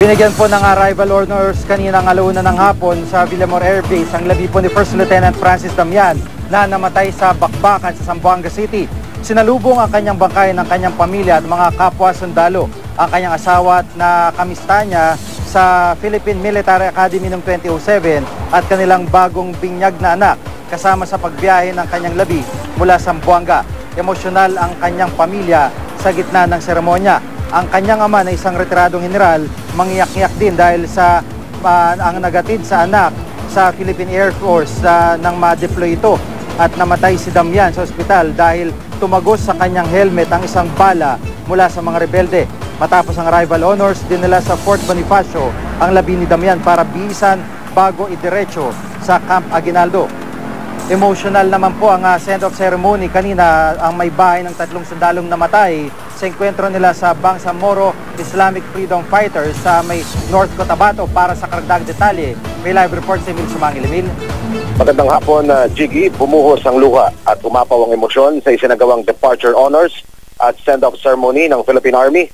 Binigyan po ng arrival honors kaninang alauna ng hapon sa Villamor Air Base ang labi po ni First Lieutenant Francis Damian na namatay sa bakbakan sa Zamboanga City. Sinalubong ang kanyang bangkay ng kanyang pamilya at mga kapwa sundalo. Ang kanyang asawa at na kamista niya sa Philippine Military Academy noong 2007 at kanilang bagong binyag na anak kasama sa pagbiyahe ng kanyang labi mula sa Zamboanga. Emosyonal ang kanyang pamilya sa gitna ng seremonya. Ang kanyang ama na isang retiradong general mangiyak-iyak din dahil sa ang nagatid sa anak sa Philippine Air Force nang ma-deploy ito at namatay si Damian sa ospital dahil tumagos sa kanyang helmet ang isang bala mula sa mga rebelde. Matapos ang arrival honors, dinala sa Fort Bonifacio ang labi ni Damian para bihisan bago idiretso sa Camp Aguinaldo. Emotional naman po ang send-off ceremony kanina. Ang may bahay ng 3 sundalong namatay sa enkwentro nila sa Bangsamoro Islamic Freedom Fighters sa may North Cotabato. Para sa karagdag detalye, may live report si Emil Sumangil. Emil. Magandang hapon, Jiggy. Bumuhos ang luha at umapaw ang emosyon sa isinagawang departure honors at send-off ceremony ng Philippine Army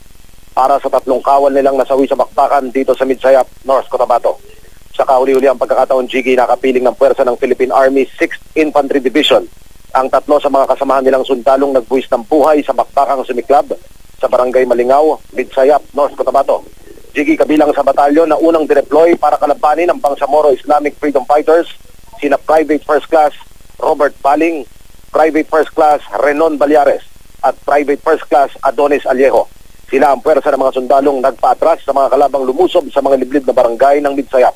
para sa 3 kawal nilang nasawi sa bakbakan dito sa Midsayap, North Cotabato. Sa kauli-uli ang pagkakataon, Jiggy, nakapiling ng puwersa ng Philippine Army 6th Infantry Division. Ang 3 sa mga kasamahan nilang sundalong nagbuwis ng buhay sa bakbakang sumiklab sa Barangay Malingaw, Midsayap, North Cotabato. Jiggy, kabilang sa batalyon na unang dineploy para kalabanin ang Bangsamoro Islamic Freedom Fighters, sina Private First Class Robert Baling, Private First Class Renon Balyares at Private First Class Adonis Aliejo. Sila ang puwersa ng mga sundalong nagpaatras sa mga kalabang lumusob sa mga liblib na barangay ng Midsayap.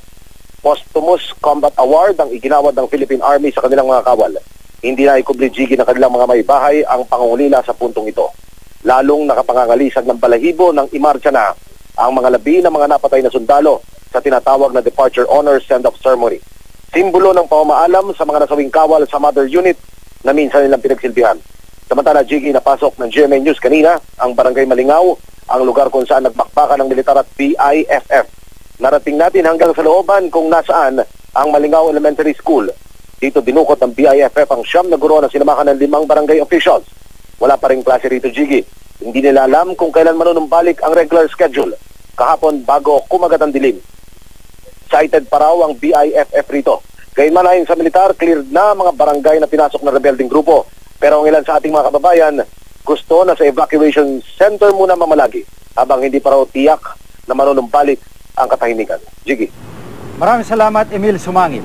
Posthumous Combat Award ang iginawad ng Philippine Army sa kanilang mga kawal. Hindi na ikubli, Jiggy, ng kanilang mga maybahay ang pangungulila sa puntong ito. Lalong nakapangangalisag ng balahibo ng imarcha na ang mga labi ng mga napatay na sundalo sa tinatawag na Departure Honor Send-Off Ceremony. Simbolo ng pamamaalam sa mga nasawing kawal sa Mother Unit na minsan nilang pinagsilbihan. Samantala, Jiggy, napasok ng GMA News kanina ang Barangay Malingaw, ang lugar kung saan nagbakbakan ng militar at BIFF. Narating natin hanggang sa looban kung nasaan ang Malingaw Elementary School. Dito dinukot ng BIFF ang 9 na guro na sinamahan ng 5 barangay officials. Wala pa rin klase rito, Jiggy. Hindi nila alam kung kailan manunumbalik ang regular schedule. Kahapon bago kumagat ang dilim. Cited pa raw ang BIFF rito. Gayunman ayon sa militar, cleared na mga barangay na pinasok ng rebelding grupo. Pero ang ilan sa ating mga kababayan gusto na sa evacuation center muna mamalagi habang hindi pa raw tiyak na manunumbalik ang katahimikan. Jiggy. Maraming salamat, Emil Sumangil.